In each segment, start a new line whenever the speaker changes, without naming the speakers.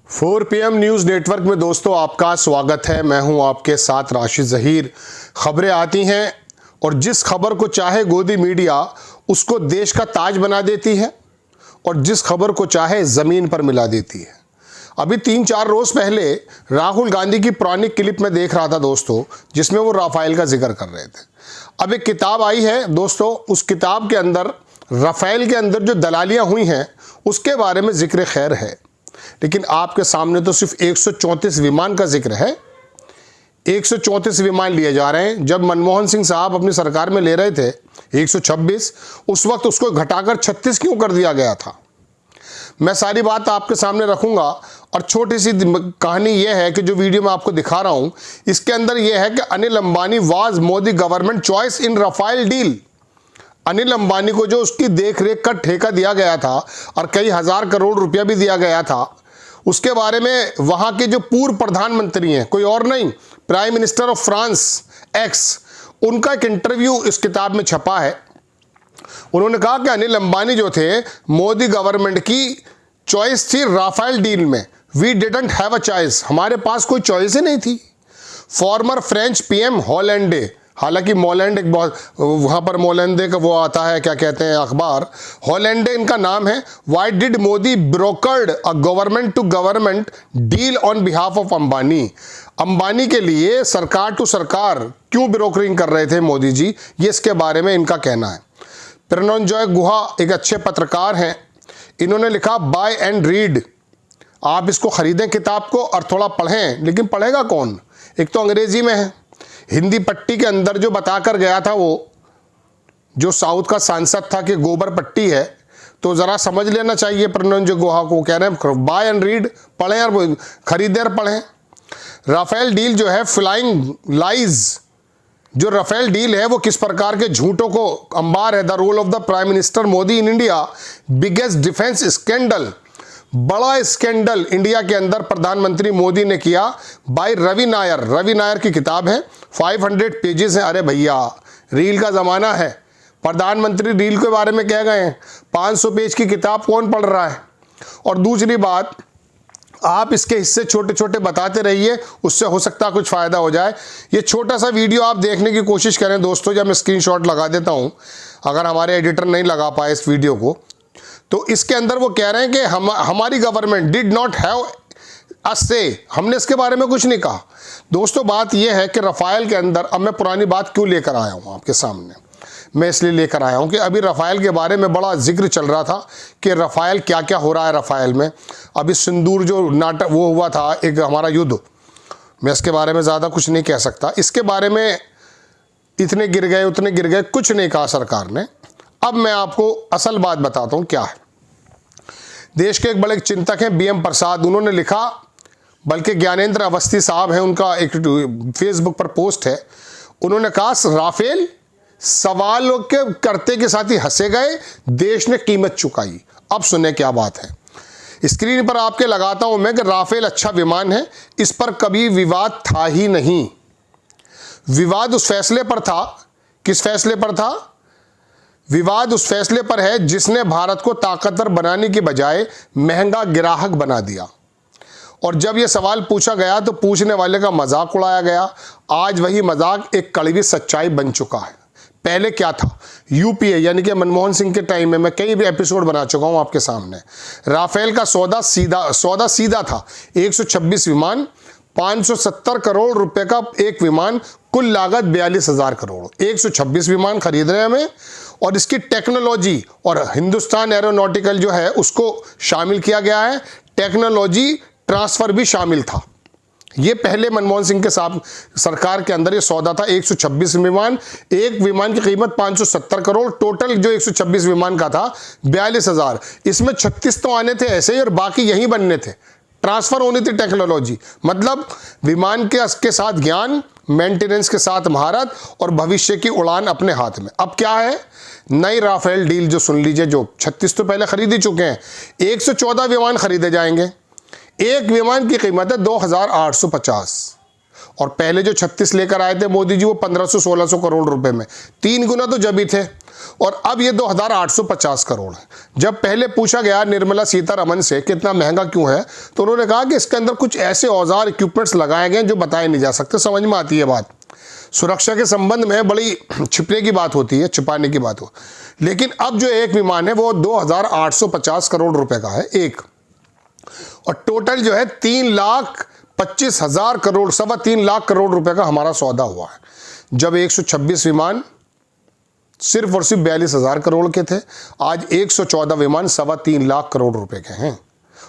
4 PM news network में दोस्तों आपका स्वागत है। मैं हूं आपके साथ राशिद ज़हीर। खबरें आती हैं और जिस खबर को चाहे गोदी मीडिया उसको देश का ताज बना देती है और जिस खबर को चाहे ज़मीन पर मिला देती है। अभी 3-4 रोज़ पहले राहुल गांधी की पुरानी क्लिप में देख रहा था दोस्तों, जिसमें वो राफेल का जिक्र कर रहे थे। अब एक किताब आई है दोस्तों, उस किताब के अंदर राफेल के अंदर जो दलालियाँ हुई हैं उसके बारे में जिक्र खैर है, लेकिन आपके सामने तो सिर्फ 134 विमान का जिक्र है। 134 विमान लिए जा रहे हैं। जब मनमोहन सिंह साहब अपनी सरकार में ले रहे थे 126, उस वक्त उसको घटाकर 36 क्यों कर दिया गया था। मैं सारी बात आपके सामने रखूंगा और छोटी सी कहानी यह है कि जो वीडियो मैं आपको दिखा रहा हूं इसके अंदर यह है कि Anil Ambani was Modi government choice in Rafale deal. Anil Ambani को जो उसकी देखरेख का ठेका दिया गया था और कई हजार करोड़ रुपया भी दिया गया था, उसके बारे में वहां के जो पूर्व प्रधानमंत्री हैं, कोई और नहीं, prime minister of France x, उनका एक इंटरव्यू इस किताब में छपा है। उन्होंने कहा कि अनिल अंबानी जो थे मोदी गवर्नमेंट की चॉइस थी राफेल डील में। We didn't have a choice, हमारे पास कोई चॉइस ही नहीं थी। फॉर्मर फ्रेंच पीएम हॉलैंडे, हालांकि मोलैंड एक बहुत वहाँ पर मोलैंडे का वो आता है, क्या कहते हैं अखबार, हॉलैंडे इनका नाम है। Why did Modi brokered a government to government deal on behalf of Ambani. Ambani के लिए सरकार टू सरकार क्यों ब्रोकरिंग कर रहे थे मोदी जी, ये इसके बारे में इनका कहना है। प्रणोंजय गुहा एक अच्छे पत्रकार हैं, इन्होंने लिखा बाय एंड रीड। आप इसको खरीदें किताब को और थोड़ा पढ़ें, लेकिन पढ़ेगा कौन, एक तो अंग्रेजी में है। हिंदी पट्टी के अंदर जो बताकर गया था वो जो साउथ का सांसद था कि गोबर पट्टी है, तो ज़रा समझ लेना चाहिए प्रणोंजय गुहा को। कह रहे हैं बाय एंड रीड, पढ़ें और खरीदें और पढ़ें। राफेल डील जो है फ्लाइंग लाइज, जो राफेल डील है वो किस प्रकार के झूठों को अंबार है। The role of the prime minister Modi in India, biggest defence scandal, बड़ा स्कैंडल इंडिया के अंदर प्रधानमंत्री मोदी ने किया। बाय रवि नायर, रवि नायर की किताब है, 500 पेजेस हैं। अरे भैया, रील का ज़माना है, प्रधानमंत्री रील के बारे में कह गए हैं, 500 पेज की किताब कौन पढ़ रहा है। और दूसरी बात, आप इसके हिस्से छोटे छोटे बताते रहिए, उससे हो सकता है कुछ फ़ायदा हो जाए। ये छोटा सा वीडियो आप देखने की कोशिश करें दोस्तों, जब मैं स्क्रीनशॉट लगा देता हूँ, अगर हमारे एडिटर नहीं लगा पाए इस वीडियो को, तो इसके अंदर वो कह रहे हैं कि हमारी government did not have a से, हमने इसके बारे में कुछ नहीं कहा। दोस्तों बात यह है कि राफेल के अंदर, अब मैं पुरानी बात क्यों लेकर आया हूँ आपके सामने, मैं इसलिए लेकर आया हूँ कि अभी राफेल के बारे में बड़ा जिक्र चल रहा था कि राफेल क्या क्या हो रहा है राफेल में। अभी सिंदूर जो नाटक वो हुआ था, एक हमारा युद्ध, मैं इसके बारे में ज़्यादा कुछ नहीं कह सकता। इसके बारे में इतने गिर गए उतने गिर गए, कुछ नहीं कहा सरकार ने। अब मैं आपको असल बात बताता हूँ क्या है। देश के एक बड़े चिंतक हैं BM प्रसाद, उन्होंने लिखा, बल्कि ज्ञानेंद्र अवस्थी साहब हैं, उनका एक फेसबुक पर पोस्ट है, उन्होंने कहा राफेल सवाल के करते के साथ ही हंसे गए, देश ने कीमत चुकाई। अब सुने क्या बात है, स्क्रीन पर आपके लगाता हूं मैं कि राफेल अच्छा विमान है, इस पर कभी विवाद था ही नहीं। विवाद उस फैसले पर था, किस फैसले पर था, विवाद उस फैसले पर है जिसने भारत को ताकतवर बनाने की बजाय महंगा ग्राहक बना दिया। और जब यह सवाल पूछा गया तो पूछने वाले का मजाक उड़ाया गया। आज वही मजाक एक कड़वी सच्चाई बन चुका है। पहले क्या था, UPA यानी कि मनमोहन सिंह के टाइम में, मैं कई भी एपिसोड बना चुका हूं आपके सामने, राफेल का सौदा सीधा था। 126 विमान, 570 करोड़ रुपए का एक विमान, कुल लागत 42,000 करोड़। 126 विमान खरीद रहे हैं हमें, और इसकी टेक्नोलॉजी और हिंदुस्तान एरोनॉटिकल जो है उसको शामिल किया गया है। टेक्नोलॉजी ट्रांसफर भी शामिल था। ये पहले मनमोहन सिंह के साथ सरकार के अंदर ये सौदा था। 126 विमान, एक विमान की कीमत 570 करोड़, टोटल जो 126 विमान का था 42,000। इसमें 36 तो आने थे ऐसे ही और बाकी यहीं बनने थे, ट्रांसफर होनी थी टेक्नोलॉजी। मतलब विमान के साथ ज्ञान, मेंटेनेंस के साथ महारत और भविष्य की उड़ान अपने हाथ में। अब क्या है, नई राफेल डील जो सुन लीजिए, जो 36 तो पहले खरीद ही चुके हैं, 114 विमान खरीदे जाएंगे। एक विमान की कीमत है 2,850 और पहले जो 36 लेकर आए थे मोदी जी वो 1500-1600 करोड़ रुपए में, 3 गुना तो जब ही थे। और अब ये 2850 करोड़ है। जब पहले पूछा गया निर्मला सीतारमण से कितना महंगा क्यों है, तो उन्होंने कहा कि इसके अंदर कुछ ऐसे औजार इक्विपमेंट्स लगाए गए जो बताए नहीं जा सकते। समझ में आती है बात। सुरक्षा के संबंध में बड़ी छिपने की बात होती है, छिपाने की बात हो। लेकिन अब जो एक विमान है वो 2850 करोड़ रुपए का है एक, और टोटल जो है 3,25,000 करोड़, 3.25 लाख करोड़ रुपए का हमारा सौदा हुआ है। जब 126 विमान सिर्फ और सिर्फ 42,000 करोड़ के थे, आज 114 विमान 3.25 लाख करोड़ रुपए के हैं।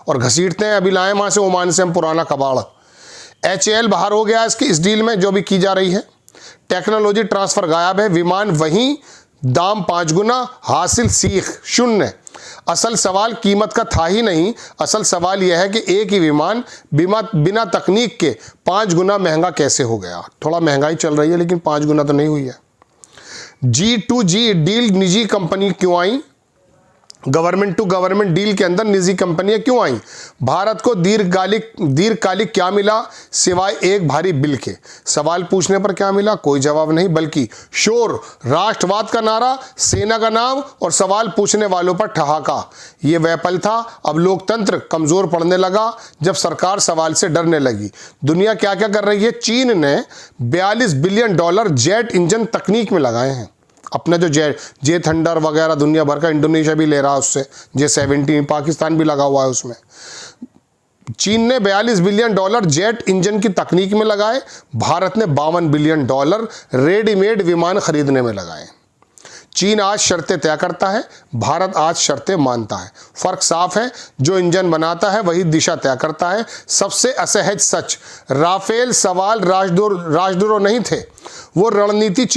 और घसीटते हैं, अभी लाए वहां से ओमान से हम पुराना कबाड़। HAL बाहर हो गया इस डील में जो भी की जा रही है। टेक्नोलॉजी ट्रांसफर गायब है, विमान वहीं, दाम 5 गुना, हासिल सीख शून्य। असल सवाल कीमत का था ही नहीं, असल सवाल यह है कि एक ही विमान बिना तकनीक के 5 गुना महंगा कैसे हो गया। थोड़ा महंगाई चल रही है लेकिन 5 गुना तो नहीं हुई है। G2G डील निजी कंपनी क्यों आई? गवर्नमेंट टू गवर्नमेंट डील के अंदर निजी कंपनियां क्यों आई? भारत को दीर्घकालिक क्या मिला सिवाय एक भारी बिल के? सवाल पूछने पर क्या मिला? कोई जवाब नहीं, बल्कि शोर, राष्ट्रवाद का नारा, सेना का नाम और सवाल पूछने वालों पर ठहाका। ये वह पल था, अब लोकतंत्र कमजोर पड़ने लगा जब सरकार सवाल से डरने लगी। दुनिया क्या क्या कर रही है? चीन ने $42 बिलियन जेट इंजन तकनीक में लगाए हैं। अपना जो जे थंडर वगैरह दुनिया भर का, इंडोनेशिया भी ले रहा है उससे, J-17, पाकिस्तान भी लगा हुआ है उसमें। चीन ने $42 बिलियन जेट इंजन की तकनीक में लगाए, भारत ने $52 बिलियन रेडीमेड विमान खरीदने में लगाए। चीन आज शर्तें तय करता है, भारत आज शर्तें मानता है। फर्क साफ है, जो इंजन बनाता है वही दिशा तय करता है। सबसे असहज सच, राफेल सवाल राजद्रोह नहीं थे, वो रणनीतिक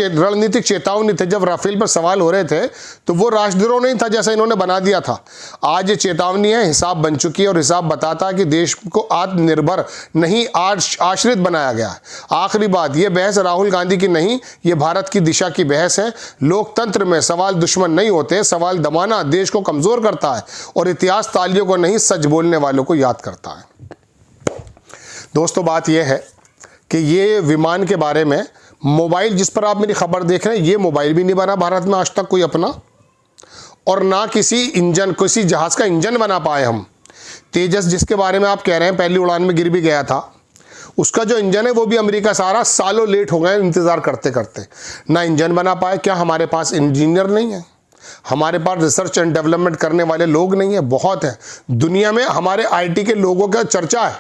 चेतावनी थे। जब राफेल पर सवाल हो रहे थे तो वो राजद्रोह नहीं था जैसा इन्होंने बना दिया था। आज ये चेतावनी है, हिसाब बन चुकी है, और हिसाब बताता है कि देश को आत्मनिर्भर नहीं आश्रित बनाया गया है। आखिरी बात, ये बहस राहुल गांधी की नहीं, ये भारत की दिशा की बहस है। लोकतंत्र में सवाल दुश्मन नहीं होते, सवाल दबाना देश को कमजोर करता है, और इतिहास तालियों को नहीं सच बोलने वालों को याद करता है। दोस्तों, बात यह है कि ये विमान के बारे में, मोबाइल जिस पर आप मेरी खबर देख रहे हैं, ये मोबाइल भी नहीं बना भारत में आज तक कोई अपना, और ना किसी जहाज का इंजन बना पाए हम। तेजस जिसके बारे में आप कह रहे हैं पहली उड़ान में गिर भी गया था, उसका जो इंजन है वो भी अमेरिका सारा सालों लेट हो गए इंतजार करते करते, ना इंजन बना पाए। क्या हमारे पास इंजीनियर नहीं है? हमारे पास रिसर्च एंड डेवलपमेंट करने वाले लोग नहीं है? बहुत है। दुनिया में हमारे IT के लोगों का चर्चा है,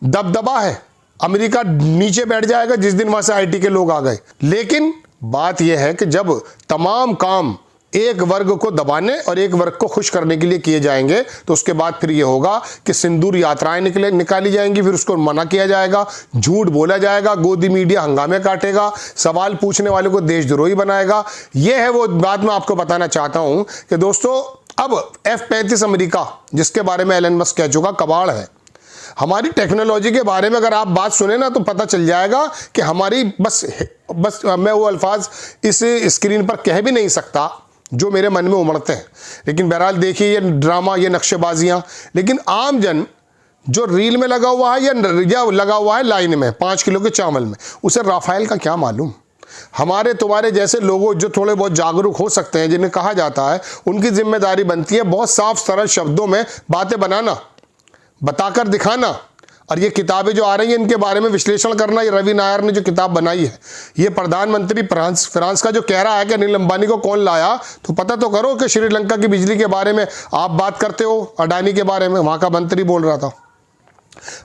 दबदबा है। अमेरिका नीचे बैठ जाएगा जिस दिन वहां से IT के लोग आ गए। लेकिन बात यह है कि जब तमाम काम एक वर्ग को दबाने और एक वर्ग को खुश करने के लिए किए जाएंगे, तो उसके बाद फिर यह होगा कि सिंदूर यात्राएं निकाली जाएंगी, फिर उसको मना किया जाएगा, झूठ बोला जाएगा, गोदी मीडिया हंगामे काटेगा, सवाल पूछने वालों को देशद्रोही बनाएगा। यह है वो बात मैं आपको बताना चाहता हूं कि दोस्तों, अब F-35 अमेरिका, जिसके बारे में एलन मस्क कह चुका, कबाड़ है। हमारी टेक्नोलॉजी के बारे में अगर आप बात सुने ना तो पता चल जाएगा कि हमारी बस मैं वो अल्फाज इस स्क्रीन पर कह भी नहीं सकता जो मेरे मन में उमड़ते हैं। लेकिन बहरहाल देखिए, ये ड्रामा, ये नक्शेबाजियां, लेकिन आम जन जो रील में लगा हुआ है या लगा हुआ है लाइन में 5 किलो के चावल में, उसे राफेल का क्या मालूम। हमारे तुम्हारे जैसे लोगों जो थोड़े बहुत जागरूक हो सकते हैं, जिन्हें कहा जाता है, उनकी जिम्मेदारी बनती है बहुत साफ सरल शब्दों में बातें बनाना, बताकर दिखाना। और ये किताबें जो आ रही हैं इनके बारे में विश्लेषण करना। ये रवि नायर ने जो किताब बनाई है, ये प्रधानमंत्री फ्रांस का जो कह रहा है कि अनिल अंबानी को कौन लाया, तो पता तो करो कि श्रीलंका की बिजली के बारे में आप बात करते हो, अडानी के बारे में वहां का मंत्री बोल रहा था।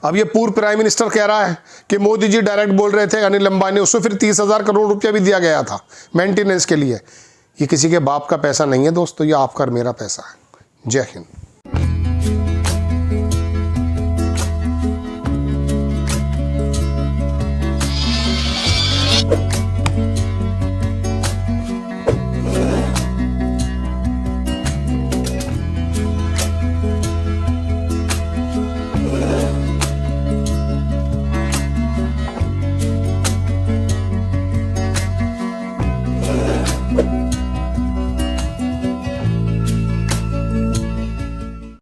अब ये पूर्व प्राइम मिनिस्टर कह रहा है कि मोदी जी डायरेक्ट बोल रहे थे अनिल अंबानी, उसको फिर 30,000 करोड़ रुपया भी दिया गया था मेंटेनेंस के लिए। ये किसी के बाप का पैसा नहीं है दोस्तों, ये आपका और मेरा पैसा है। जय हिंद।